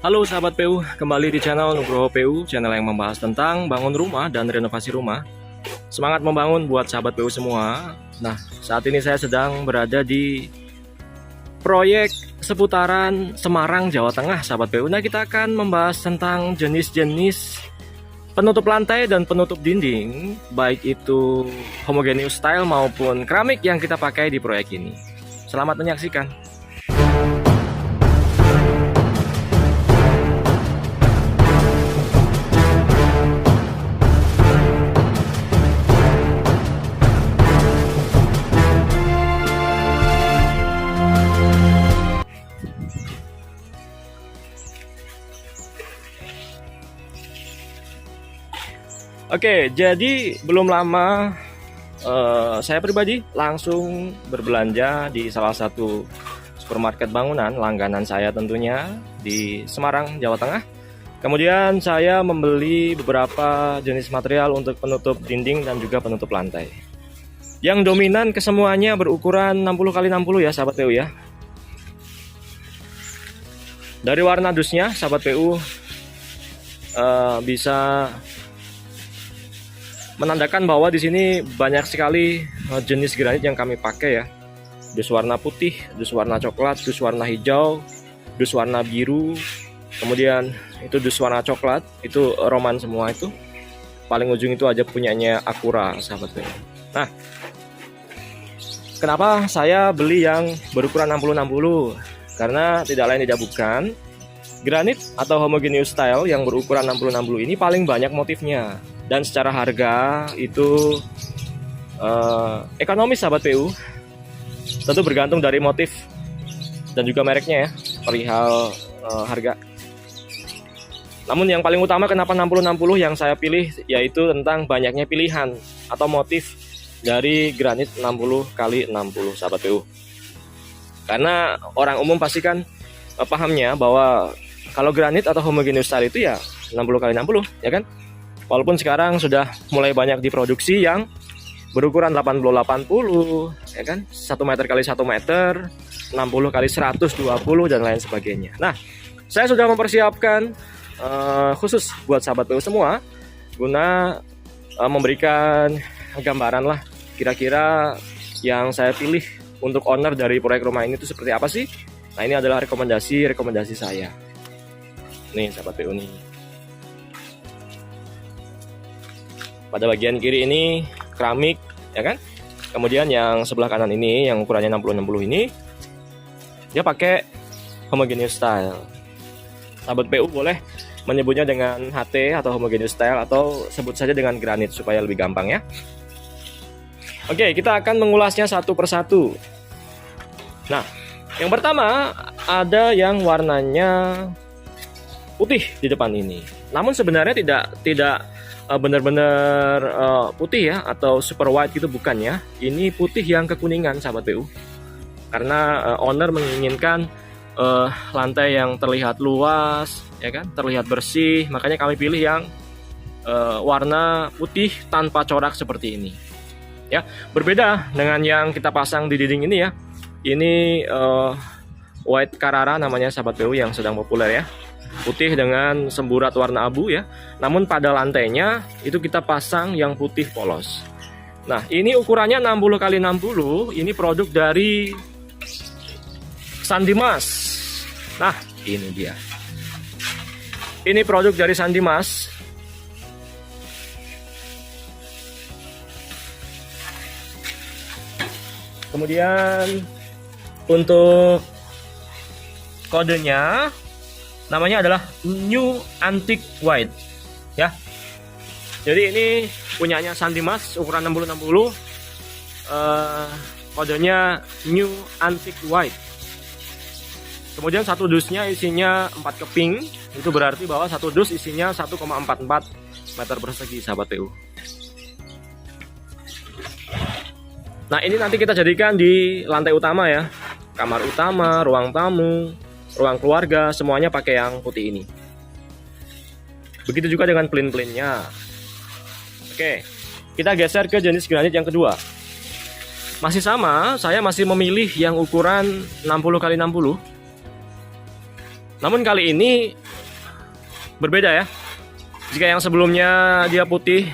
Halo sahabat PU, kembali di channel Nugroho PU, channel yang membahas tentang bangun rumah dan renovasi rumah. Semangat membangun buat sahabat PU semua. Nah, saat ini saya sedang berada di proyek seputaran Semarang, Jawa Tengah, sahabat PU. Nah, kita akan membahas tentang jenis-jenis penutup lantai dan penutup dinding, baik itu homogeneous style maupun keramik yang kita pakai di proyek ini. Selamat menyaksikan. Oke, jadi belum lama saya pribadi langsung berbelanja di salah satu supermarket bangunan langganan saya tentunya di Semarang, Jawa Tengah. Kemudian saya membeli beberapa jenis material untuk penutup dinding dan juga penutup lantai. Yang dominan kesemuanya berukuran 60x60 ya sahabat PU ya. Dari warna dusnya sahabat PU bisa menandakan bahwa di sini banyak sekali jenis granit yang kami pakai ya. Dus warna putih, dus warna coklat, dus warna hijau, dus warna biru, kemudian itu dus warna coklat, itu Roman semua itu. Paling ujung itu aja punyanya Acura sahabat PU. Nah, kenapa saya beli yang berukuran 60-60? Karena tidak lain tidak bukan, granit atau homogeneous style yang berukuran 60-60 ini paling banyak motifnya. Dan secara harga itu ekonomis sahabat PU. Tentu bergantung dari motif dan juga mereknya ya, perihal harga. Namun yang paling utama kenapa 60-60 yang saya pilih yaitu tentang banyaknya pilihan atau motif dari granit 60x60 sahabat PU. Karena orang umum pasti kan pahamnya bahwa kalau granit atau homogeneous style itu ya 60x60 ya kan. Walaupun sekarang sudah mulai banyak diproduksi yang berukuran 80-80 ya kan, 1 meter kali 1 meter, 60 kali 120 dan lain sebagainya. Nah, saya sudah mempersiapkan khusus buat sahabat PU semua guna memberikan gambaran lah kira-kira yang saya pilih untuk owner dari proyek rumah ini itu seperti apa sih. Nah, ini adalah rekomendasi saya. Nih sahabat PU nih. Pada bagian kiri ini keramik ya kan. Kemudian yang sebelah kanan ini yang ukurannya 60-60 ini dia pakai homogeneous style. Sahabat PU boleh menyebutnya dengan HT atau homogeneous style atau sebut saja dengan granit supaya lebih gampang ya. Oke, kita akan mengulasnya satu persatu. Nah, yang pertama ada yang warnanya putih di depan ini. Namun sebenarnya tidak benar-benar putih ya atau super white gitu, bukan ya. Ini putih yang kekuningan sahabat PU. Karena owner menginginkan lantai yang terlihat luas ya kan, terlihat bersih, makanya kami pilih yang warna putih tanpa corak seperti ini. Ya, berbeda dengan yang kita pasang di dinding ini ya. Ini white Carrara namanya sahabat PU yang sedang populer ya. Putih dengan semburat warna abu ya. Namun pada lantainya itu kita pasang yang putih polos. Nah, ini ukurannya 60x60. Ini produk dari Sandimas. Nah, ini dia. Ini produk dari Sandimas. Kemudian untuk kodenya namanya adalah New Antique White ya. Jadi ini punyanya Sandimas ukuran 60-60, kodenya New Antique White. Kemudian satu dusnya isinya 4 keping, itu berarti bahwa satu dus isinya 1,44 meter persegi sahabat PU. Nah, ini nanti kita jadikan di lantai utama ya, kamar utama, ruang tamu, ruang keluarga, semuanya pakai yang putih ini. Begitu juga dengan plin-plinnya. Oke, kita geser ke jenis granit yang kedua. Masih sama, saya masih memilih yang ukuran 60x60. Namun kali ini berbeda ya. Jika yang sebelumnya dia putih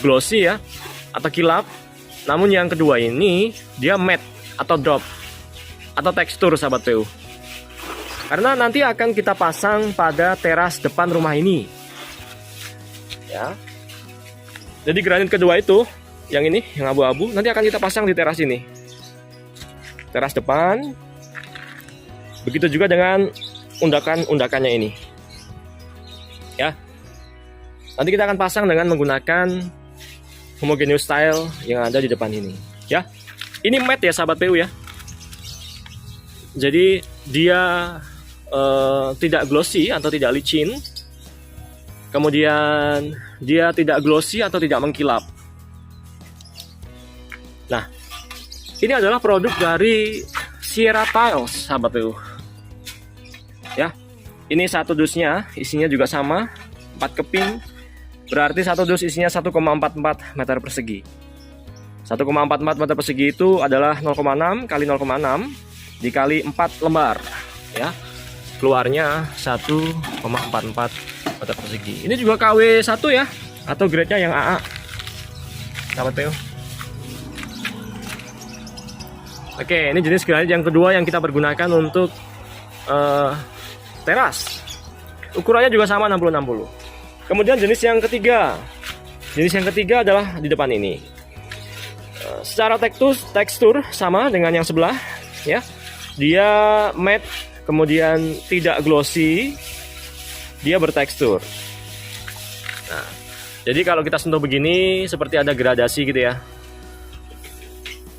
glossy ya atau kilap, namun yang kedua ini dia matte atau drop atau tekstur sahabat PU. Karena nanti akan kita pasang pada teras depan rumah ini. Ya. Jadi granit kedua itu, yang ini, yang abu-abu, nanti akan kita pasang di teras ini. Teras depan. Begitu juga dengan undakan-undakannya ini. Ya. Nanti kita akan pasang dengan menggunakan homogeneous style yang ada di depan ini. Ya. Ini matte ya sahabat PU ya. Jadi dia tidak glossy atau tidak licin. Kemudian dia tidak glossy atau tidak mengkilap. Nah, ini adalah produk dari Sierra Tiles sahabat PU. Ya, ini satu dusnya isinya juga sama 4 keping, berarti satu dus isinya 1,44 meter persegi. 1,44 meter persegi itu adalah 0,6 kali 0,6 dikali 4 lembar ya, keluarnya 1,44 meter persegi. Ini juga KW1 ya, atau grade-nya yang AA sahabat PU. Oke, ini jenis granit yang kedua yang kita pergunakan untuk teras. Ukurannya juga sama 60-60. Kemudian jenis yang ketiga. Jenis yang ketiga adalah di depan ini. Secara tekstur sama dengan yang sebelah ya. Dia matte, kemudian tidak glossy. Dia bertekstur. Nah, jadi kalau kita sentuh begini seperti ada gradasi gitu ya.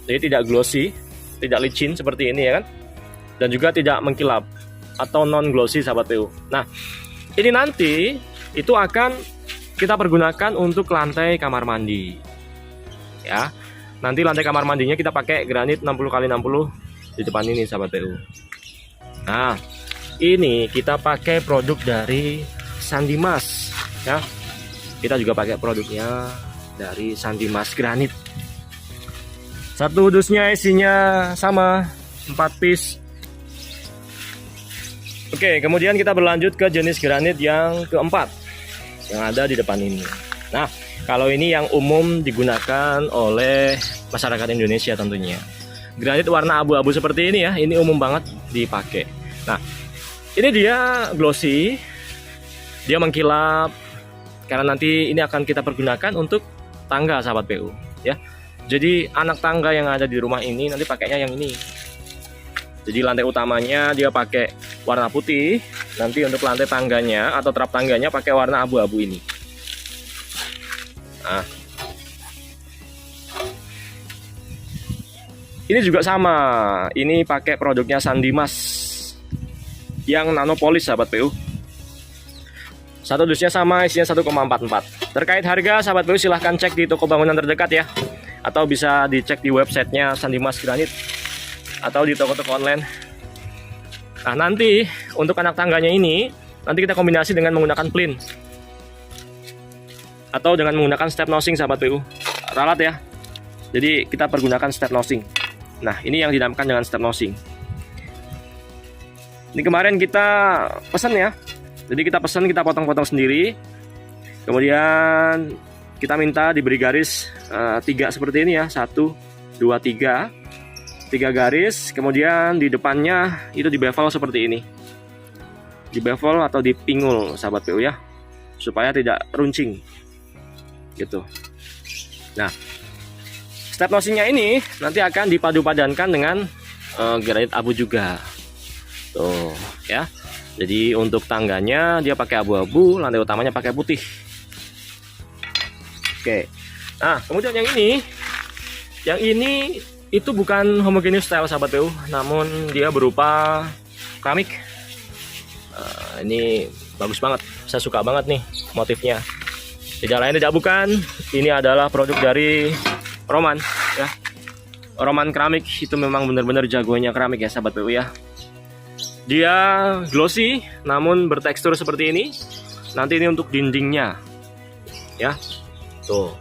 Jadi tidak glossy, tidak licin seperti ini ya kan. Dan juga tidak mengkilap atau non glossy sahabat PU. Nah, ini nanti itu akan kita pergunakan untuk lantai kamar mandi. Ya. Nanti lantai kamar mandinya kita pakai granit 60x60 di depan ini sahabat PU. Nah, ini kita pakai produk dari Sandimas ya. Kita juga pakai produknya dari Sandimas Granit. Satu dusnya isinya sama 4 piece. Oke, kemudian kita berlanjut ke jenis granit yang keempat yang ada di depan ini. Nah, kalau ini yang umum digunakan oleh masyarakat Indonesia tentunya. Granit warna abu-abu seperti ini ya, ini umum banget dipakai. Nah, ini dia glossy, dia mengkilap, karena nanti ini akan kita pergunakan untuk tangga sahabat PU ya. Jadi anak tangga yang ada di rumah ini nanti pakainya yang ini. Jadi lantai utamanya dia pakai warna putih, nanti untuk lantai tangganya atau trap tangganya pakai warna abu-abu ini. Nah, ini juga sama, ini pakai produknya Sandimas yang nanopolis sahabat PU. Satu dusnya sama, isinya 1,44. Terkait harga sahabat PU silahkan cek di toko bangunan terdekat ya, atau bisa dicek di websitenya Sandimas Granit atau di toko-toko online. Nah, nanti untuk anak tangganya ini nanti kita kombinasi dengan menggunakan plin atau dengan menggunakan step nosing sahabat PU. Ralat ya. Jadi kita pergunakan step nosing. Nah, ini yang dinamakan dengan step nosing. Ini kemarin kita pesan ya. Jadi kita pesan, kita potong-potong sendiri. Kemudian kita minta diberi garis 3 seperti ini ya. 1, 2, 3. 3 garis, kemudian di depannya itu di bevel seperti ini. Di bevel atau di pingul sahabat PU ya, supaya tidak runcing gitu. Nah, step nosingnya ini nanti akan dipadu-padankan dengan granit abu juga. Tuh ya. Jadi untuk tangganya dia pakai abu-abu, lantai utamanya pakai putih. Oke. Nah, kemudian yang ini itu bukan homogeneous style sahabat PU, namun dia berupa keramik. Ini bagus banget, saya suka banget nih motifnya. Tidak lain tidak bukan, ini adalah produk dari Roman ya. Roman keramik itu memang benar-benar jagonya keramik ya sahabat PU ya. Dia glossy namun bertekstur seperti ini. Nanti ini untuk dindingnya ya. Tuh,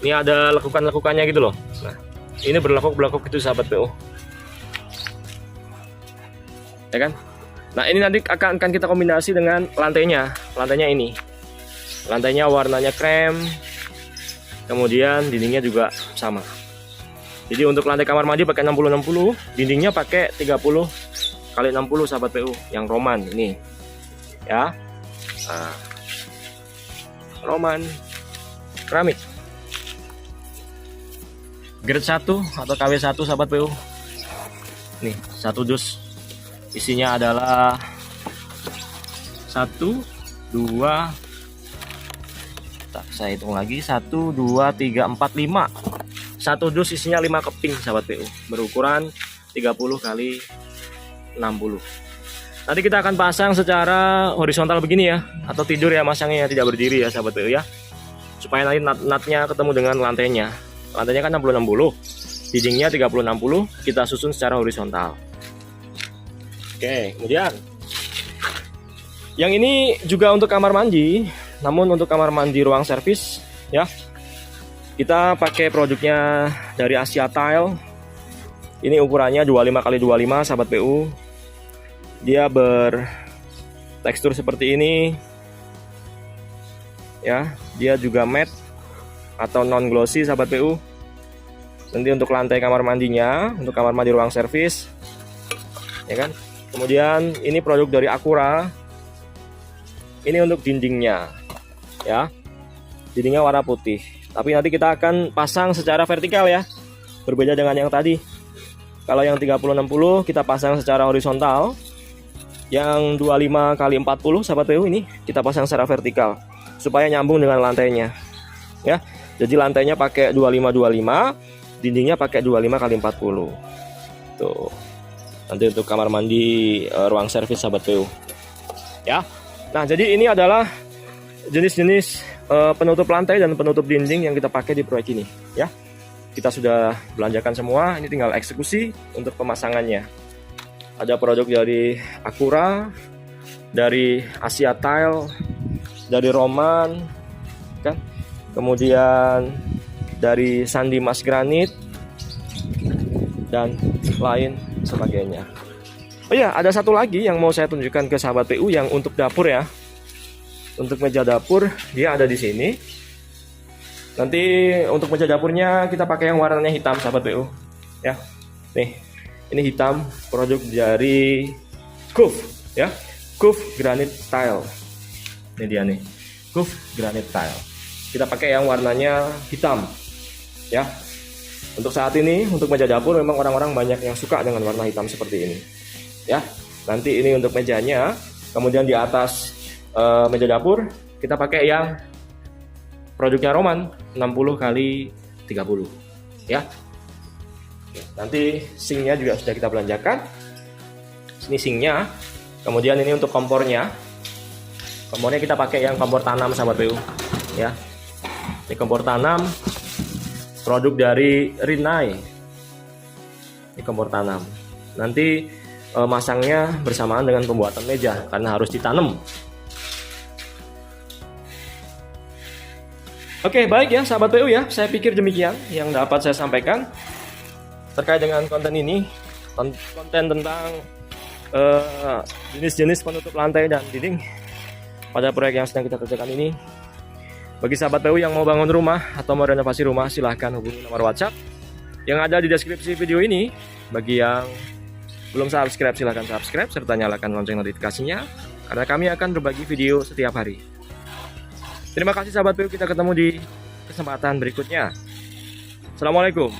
ini ada lekukan-lekukannya gitu loh. Nah, ini berlekuk-belekuk itu sahabat PU ya kan. Nah, ini nanti akan kita kombinasi dengan lantainya. Lantainya ini. Lantainya warnanya krem. Kemudian dindingnya juga sama. Jadi untuk lantai kamar mandi pakai 60-60, dindingnya pakai 30 kali 60 sahabat PU yang Roman ini. Ya. Nah, Roman keramik. Grade 1 atau KW1 sahabat PU. Nih, 1 dus. Isinya adalah 1 2, saya hitung lagi, 1 2 3 4 5. 1 dus isinya 5 keping sahabat PU, berukuran 30 kali 60. Nanti kita akan pasang secara horizontal begini ya, atau tidur ya masangnya, tidak berdiri ya sahabat PU ya, supaya nanti nut-nutnya ketemu dengan lantainya. Lantainya kan 60-60, dindingnya 30-60, kita susun secara horizontal. Oke, kemudian yang ini juga untuk kamar mandi, namun untuk kamar mandi ruang servis ya, kita pakai produknya dari Asia Tile. Ini ukurannya 25 kali 25 sahabat PU. Dia bertekstur seperti ini ya, dia juga matte atau non glossy sahabat PU. Nanti untuk lantai kamar mandinya, untuk kamar mandi ruang servis ya kan. Kemudian ini produk dari Acura. Ini untuk dindingnya ya, dindingnya warna putih, tapi nanti kita akan pasang secara vertikal ya, berbeda dengan yang tadi. Kalau yang 30-60 kita pasang secara horizontal, yang 25 kali 40 sahabat PU ini kita pasang secara vertikal supaya nyambung dengan lantainya ya. Jadi lantainya pakai 25-25, dindingnya pakai 25 kali 40 tuh. Nanti untuk kamar mandi ruang servis sahabat PU ya. Nah, jadi ini adalah jenis-jenis penutup lantai dan penutup dinding yang kita pakai di proyek ini ya. Kita sudah belanjakan semua, ini tinggal eksekusi untuk pemasangannya. Ada produk dari Acura, dari Asia Tile, dari Roman kan, kemudian dari Sandi Mas Granit dan lain sebagainya. Oh ya, ada satu lagi yang mau saya tunjukkan ke sahabat PU yang untuk dapur ya. Untuk meja dapur dia ada di sini. Nanti untuk meja dapurnya kita pakai yang warnanya hitam sahabat PU ya. Nih, ini hitam, produk dari Cove ya. Cove Granite Tile. Ini dia nih, Cove Granite Tile. Kita pakai yang warnanya hitam ya. Untuk saat ini, untuk meja dapur memang orang-orang banyak yang suka dengan warna hitam seperti ini ya. Nanti ini untuk mejanya, kemudian di atas meja dapur kita pakai yang produknya Roman 60 kali 30 ya. Nanti sinknya juga sudah kita belanjakan. Ini sinknya. Kemudian ini untuk kompornya. Kompornya kita pakai yang kompor tanam sahabat PU ya. Ini kompor tanam produk dari Rinnai. Ini kompor tanam. Nanti masangnya bersamaan dengan pembuatan meja karena harus ditanam. Oke, baik ya sahabat PU ya. Saya pikir demikian yang dapat saya sampaikan terkait dengan konten ini. Konten tentang jenis-jenis penutup lantai dan dinding pada proyek yang sedang kita kerjakan ini. Bagi sahabat PU yang mau bangun rumah atau mau renovasi rumah, silahkan hubungi nomor WhatsApp yang ada di deskripsi video ini. Bagi yang belum subscribe, silahkan subscribe serta nyalakan lonceng notifikasinya karena kami akan berbagi video setiap hari. Terima kasih sahabat PU, kita ketemu di kesempatan berikutnya. Assalamualaikum.